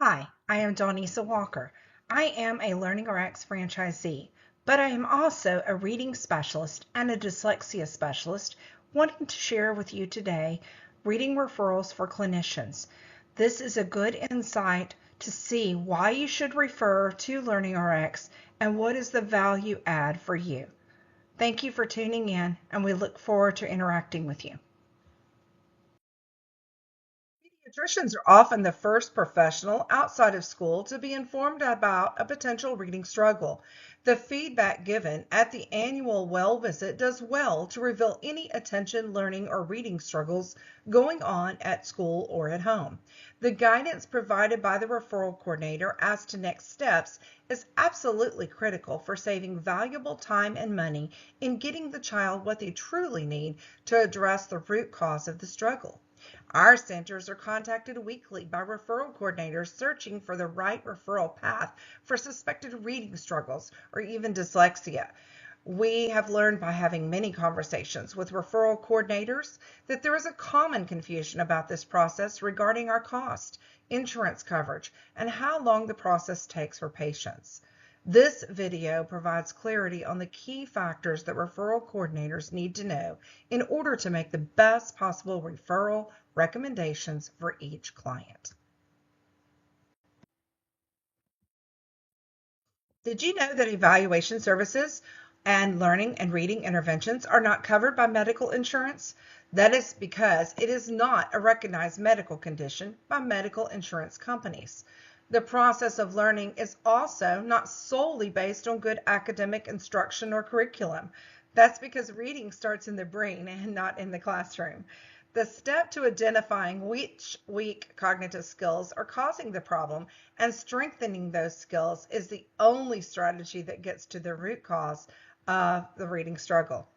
Hi, I am Donisa Walker. I am a LearningRx franchisee, but I am also a reading specialist and a dyslexia specialist wanting to share with you today reading referrals for clinicians. This is a good insight to see why you should refer to LearningRx and what is the value add for you. Thank you for tuning in, and we look forward to interacting with you. Pediatricians are often the first professional outside of school to be informed about a potential reading struggle. The feedback given at the annual well visit does well to reveal any attention, learning, or reading struggles going on at school or at home. The guidance provided by the referral coordinator as to next steps is absolutely critical for saving valuable time and money in getting the child what they truly need to address the root cause of the struggle. Our centers are contacted weekly by referral coordinators searching for the right referral path for suspected reading struggles or even dyslexia. We have learned by having many conversations with referral coordinators that there is a common confusion about this process regarding our cost, insurance coverage, and how long the process takes for patients. This video provides clarity on the key factors that referral coordinators need to know in order to make the best possible referral recommendations for each client. Did you know that evaluation services and learning and reading interventions are not covered by medical insurance? That is because it is not a recognized medical condition by medical insurance companies. The process of learning is also not solely based on good academic instruction or curriculum. That's because reading starts in the brain and not in the classroom. The step to identifying which weak cognitive skills are causing the problem and strengthening those skills is the only strategy that gets to the root cause of the reading struggle.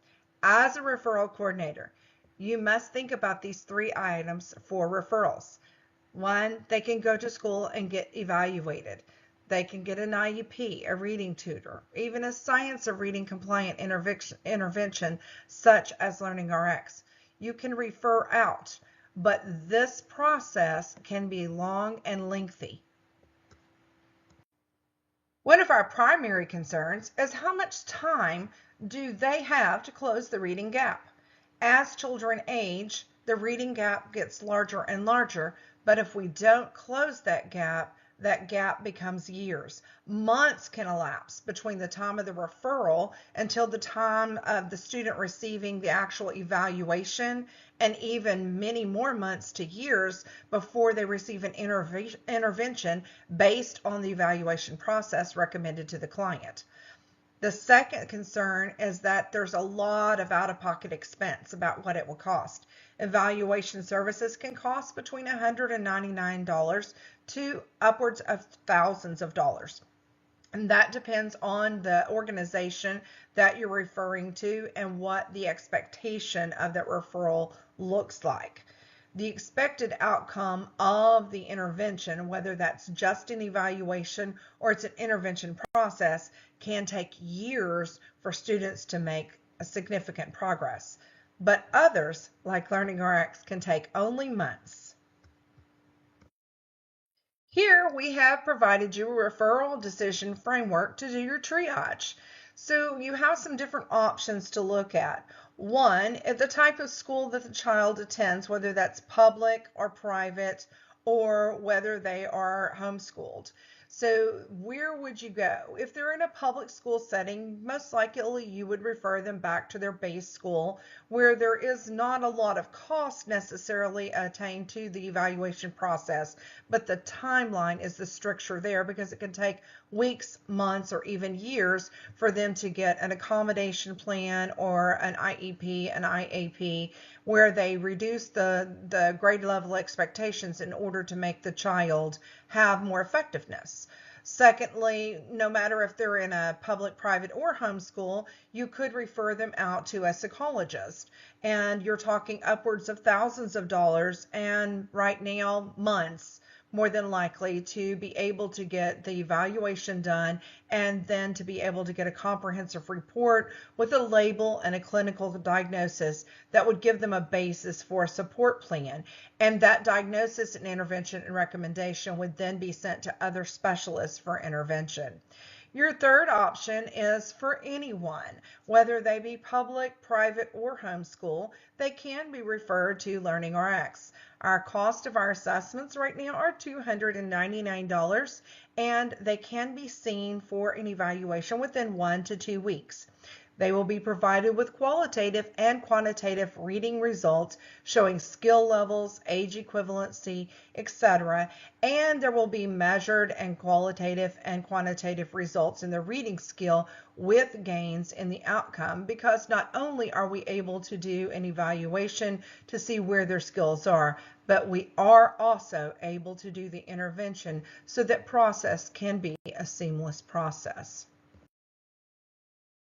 As a referral coordinator, you must think about these three items for referrals. One, they can go to school and get evaluated. They can get an IEP, a reading tutor, even a science of reading compliant intervention such as LearningRx. You can refer out, but this process can be long and lengthy. One of our primary concerns is how much time do they have to close the reading gap. As children age, the reading gap gets larger and larger, but if we don't close that gap becomes years. Months can elapse between the time of the referral until the time of the student receiving the actual evaluation, and even many more months to years before they receive an intervention based on the evaluation process recommended to the client. The second concern is that there's a lot of out-of-pocket expense about what it will cost. Evaluation services can cost between $199 to upwards of thousands of dollars. And that depends on the organization that you're referring to and what the expectation of that referral looks like. The expected outcome of the intervention, whether that's just an evaluation or it's an intervention process, can take years for students to make a significant progress. But others, like LearningRx, can take only months. Here we have provided you a referral decision framework to do your triage. So you have some different options to look at. One, the type of school that the child attends, whether that's public or private, or whether they are homeschooled. So where would you go? If they're in a public school setting, most likely you would refer them back to their base school where there is not a lot of cost necessarily attained to the evaluation process, but the timeline is the stricture there because it can take weeks, months, or even years for them to get an accommodation plan or an IEP, an IAP, where they reduce the grade level expectations in order to make the child have more effectiveness. Secondly, no matter if they're in a public, private, or homeschool, you could refer them out to a psychologist. And you're talking upwards of thousands of dollars and right now months more than likely to be able to get the evaluation done and then to be able to get a comprehensive report with a label and a clinical diagnosis that would give them a basis for a support plan. And that diagnosis and intervention and recommendation would then be sent to other specialists for intervention. Your third option is for anyone, whether they be public, private, or homeschool, they can be referred to LearningRx. Our cost of our assessments right now are $299, and they can be seen for an evaluation within 1 to 2 weeks. They will be provided with qualitative and quantitative reading results showing skill levels, age equivalency, etc. And there will be measured and qualitative and quantitative results in the reading skill with gains in the outcome, because not only are we able to do an evaluation to see where their skills are, but we are also able to do the intervention so that process can be a seamless process.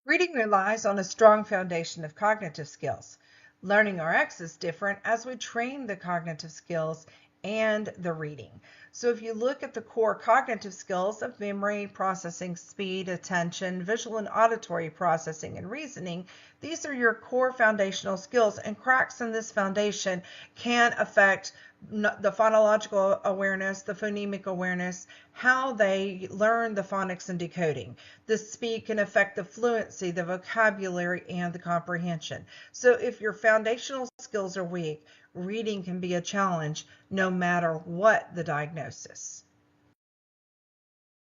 Reading relies on a strong foundation of cognitive skills. LearningRx is different as we train the cognitive skills and the reading. So if you look at the core cognitive skills of memory, processing speed, attention, visual and auditory processing, and reasoning, these are your core foundational skills, and cracks in this foundation can affect the phonological awareness, the phonemic awareness, how they learn the phonics and decoding. The speed can affect the fluency, the vocabulary, and the comprehension. So if your foundational skills are weak, reading can be a challenge no matter what the diagnosis.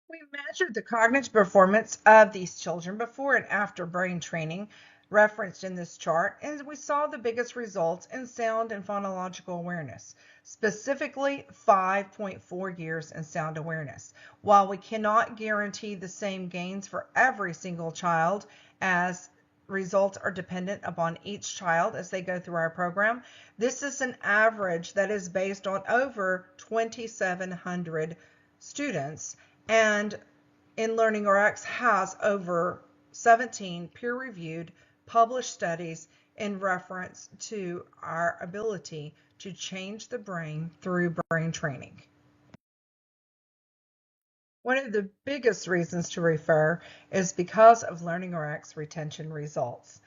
We measured the cognitive performance of these children before and after brain training referenced in this chart, and we saw the biggest results in sound and phonological awareness, specifically 5.4 years in sound awareness. While we cannot guarantee the same gains for every single child, as results are dependent upon each child as they go through our program, this is an average that is based on over 2,700 students, and in LearningRx has over 17 peer-reviewed published studies in reference to our ability to change the brain through brain training. One of the biggest reasons to refer is because of LearningRx retention results.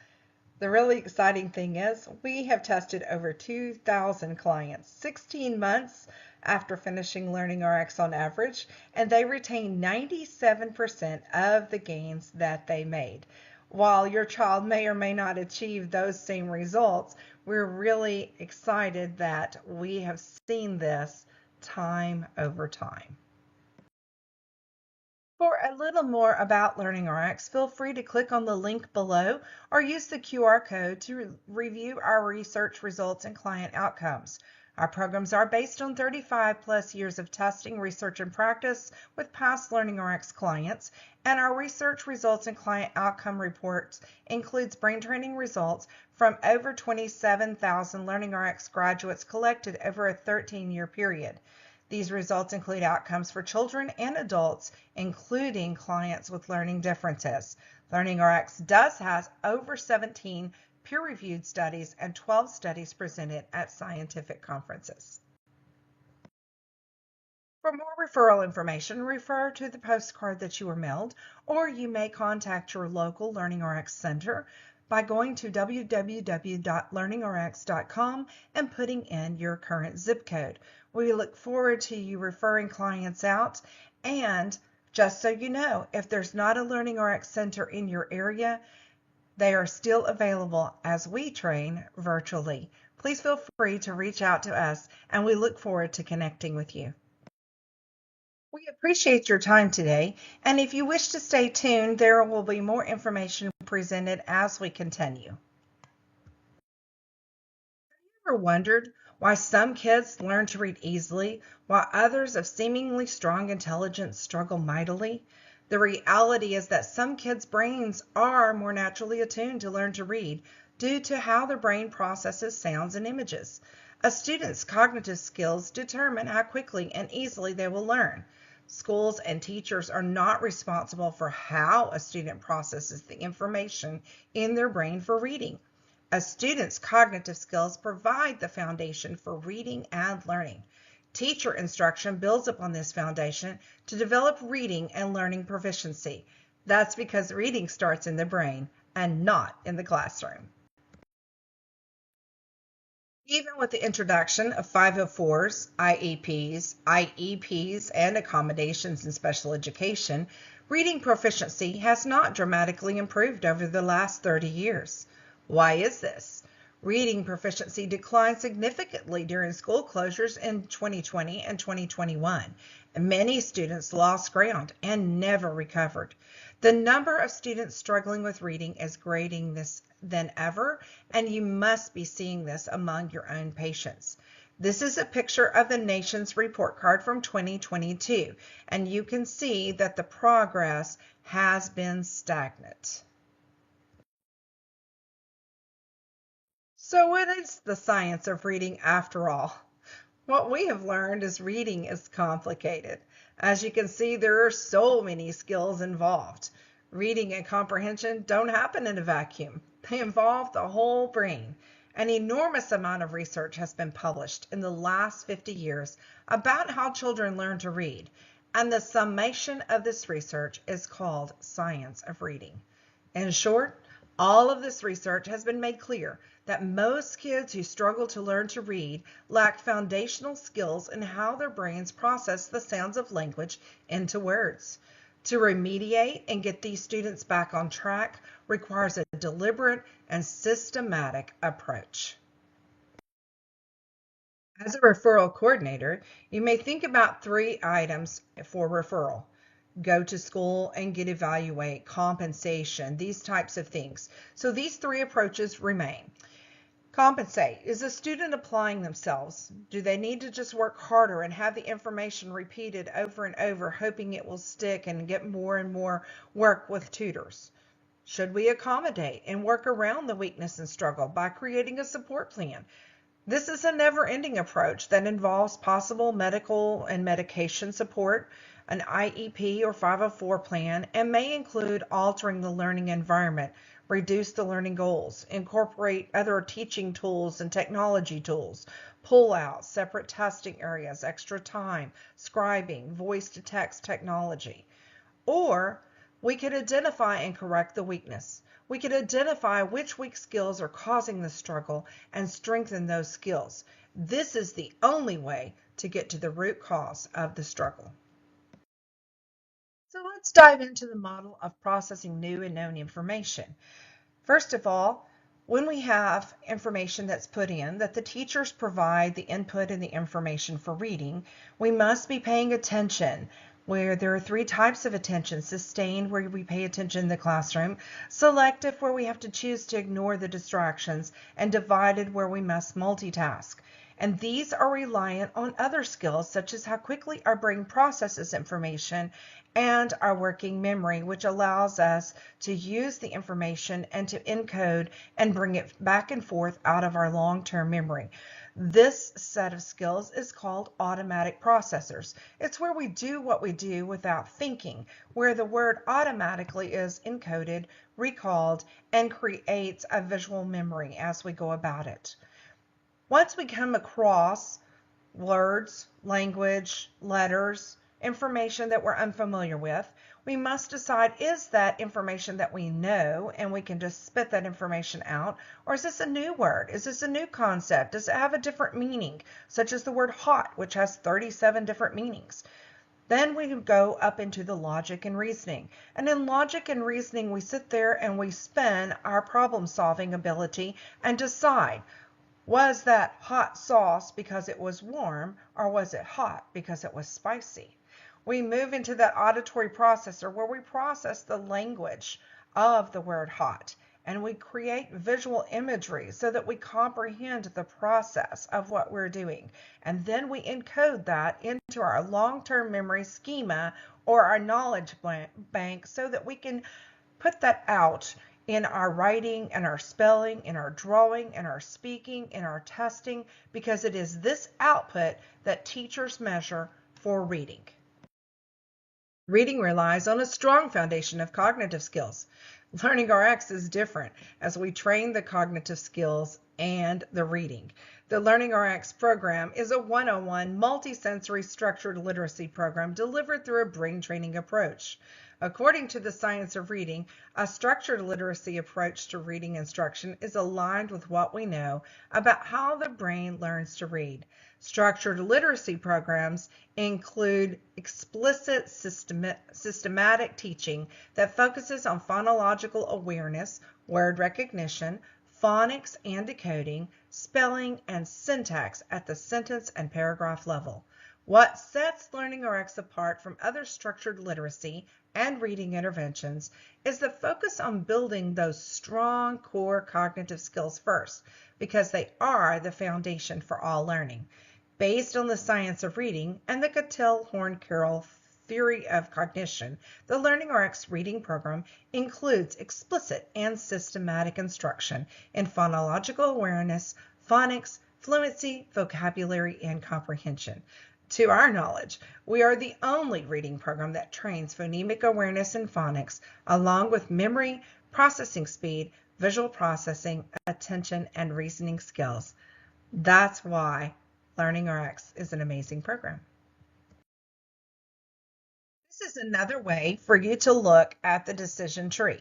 The really exciting thing is we have tested over 2,000 clients 16 months after finishing LearningRx on average, and they retain 97% of the gains that they made. While your child may or may not achieve those same results, we're really excited that we have seen this time over time. For a little more about LearningRx, feel free to click on the link below or use the QR code to review our research results and client outcomes. Our programs are based on 35 plus years of testing, research, and practice with past LearningRx clients, and our research results and client outcome reports includes brain training results from over 27,000 LearningRx graduates collected over a 13-year period. These results include outcomes for children and adults, including clients with learning differences. LearningRx does have over 17 peer-reviewed studies and 12 studies presented at scientific conferences. For more referral information, refer to the postcard that you were mailed, or you may contact your local LearningRx center by going to www.learningrx.com and putting in your current zip code. We look forward to you referring clients out, and just so you know, if there's not a LearningRx center in your area, they are still available as we train virtually. Please feel free to reach out to us, and we look forward to connecting with you. We appreciate your time today, and if you wish to stay tuned, there will be more information presented as we continue. Have you ever wondered why some kids learn to read easily while others of seemingly strong intelligence struggle mightily? The reality is that some kids' brains are more naturally attuned to learn to read due to how their brain processes sounds and images. A student's cognitive skills determine how quickly and easily they will learn. Schools and teachers are not responsible for how a student processes the information in their brain for reading. A student's cognitive skills provide the foundation for reading and learning. Teacher instruction builds upon this foundation to develop reading and learning proficiency. That's because reading starts in the brain and not in the classroom. Even with the introduction of 504s, IEPs, and accommodations in special education, reading proficiency has not dramatically improved over the last 30 years. Why is this? Reading proficiency declined significantly during school closures in 2020 and 2021. Many students lost ground and never recovered. The number of students struggling with reading is greater than ever, and you must be seeing this among your own patients. This is a picture of the nation's report card from 2022, and you can see that the progress has been stagnant. So what is the science of reading after all? What we have learned is reading is complicated. As you can see, there are so many skills involved. Reading and comprehension don't happen in a vacuum. They involve the whole brain. An enormous amount of research has been published in the last 50 years about how children learn to read, and the summation of this research is called science of reading. In short, all of this research has been made clear that most kids who struggle to learn to read lack foundational skills in how their brains process the sounds of language into words. To remediate and get these students back on track requires a deliberate and systematic approach. As a referral coordinator, you may think about 3 items for referral: go to school and get evaluate, compensation, these types of things. So these 3 approaches remain. Compensate. Is a student applying themselves? Do they need to just work harder and have the information repeated over and over, hoping it will stick and get more and more work with tutors? Should we accommodate and work around the weakness and struggle by creating a support plan? This is a never-ending approach that involves possible medical and medication support, an IEP or 504 plan, and may include altering the learning environment, reduce the learning goals, incorporate other teaching tools and technology tools, pull out separate testing areas, extra time, scribing, voice-to-text technology. Or we could identify and correct the weakness. We could identify which weak skills are causing the struggle and strengthen those skills. This is the only way to get to the root cause of the struggle. So let's dive into the model of processing new and known information. First of all, when we have information that's put in, that the teachers provide the input and the information for reading, we must be paying attention. Where there are 3 types of attention: sustained, where we pay attention in the classroom; selective, where we have to choose to ignore the distractions; and divided, where we must multitask. And these are reliant on other skills, such as how quickly our brain processes information and our working memory, which allows us to use the information and to encode and bring it back and forth out of our long-term memory. This set of skills is called automatic processors. It's where we do what we do without thinking, where the word automatically is encoded, recalled, and creates a visual memory as we go about it. Once we come across words, language, letters, information that we're unfamiliar with, we must decide, is that information that we know and we can just spit that information out, or is this a new word? Is this a new concept? Does it have a different meaning, such as the word hot, which has 37 different meanings? Then we go up into the logic and reasoning. And in logic and reasoning, we sit there and we spin our problem-solving ability and decide, was that hot sauce because it was warm, or was it hot because it was spicy? We move into that auditory processor where we process the language of the word hot, and we create visual imagery so that we comprehend the process of what we're doing. And then we encode that into our long-term memory schema or our knowledge bank so that we can put that out in our writing, and our spelling, in our drawing, in our speaking, in our testing, because it is this output that teachers measure for reading. Reading relies on a strong foundation of cognitive skills. LearningRx is different as we train the cognitive skills and the reading. The LearningRx program is a one-on-one multisensory structured literacy program delivered through a brain training approach. According to the science of reading, a structured literacy approach to reading instruction is aligned with what we know about how the brain learns to read. Structured literacy programs include explicit systematic teaching that focuses on phonological awareness, word recognition, phonics and decoding, spelling, and syntax at the sentence and paragraph level. What sets LearningRx apart from other structured literacy and reading interventions is the focus on building those strong core cognitive skills first, because they are the foundation for all learning. Based on the science of reading and the Cattell-Horn-Carroll theory of cognition, the LearningRx reading program includes explicit and systematic instruction in phonological awareness, phonics, fluency, vocabulary, and comprehension. To our knowledge, we are the only reading program that trains phonemic awareness and phonics, along with memory, processing speed, visual processing, attention, and reasoning skills. That's why LearningRx is an amazing program. This is another way for you to look at the decision tree.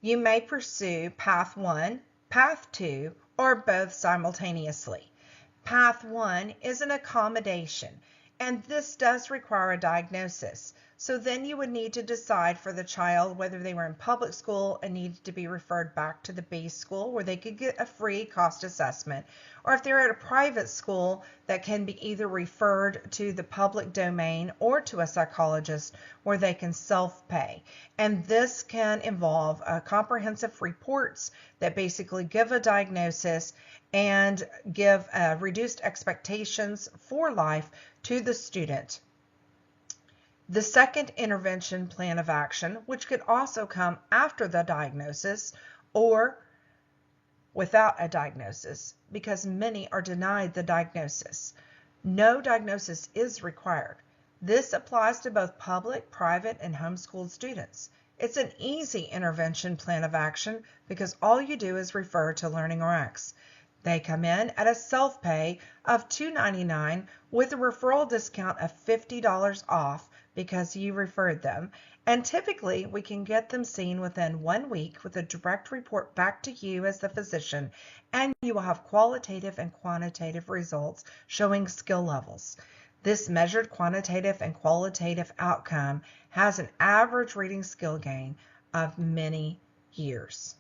You may pursue path 1, path 2, or both simultaneously. Path 1 is an accommodation, and this does require a diagnosis. So then you would need to decide for the child whether they were in public school and needed to be referred back to the base school where they could get a free cost assessment, or if they're at a private school that can be either referred to the public domain or to a psychologist where they can self-pay. And this can involve comprehensive reports that basically give a diagnosis and give reduced expectations for life to the student. The second intervention plan of action, which could also come after the diagnosis or without a diagnosis, because many are denied the diagnosis. No diagnosis is required. This applies to both public, private, and homeschooled students. It's an easy intervention plan of action because all you do is refer to LearningRx. They come in at a self-pay of $2.99 with a referral discount of $50 off because you referred them, and typically we can get them seen within 1 week with a direct report back to you as the physician, and you will have qualitative and quantitative results showing skill levels. This measured quantitative and qualitative outcome has an average reading skill gain of many years.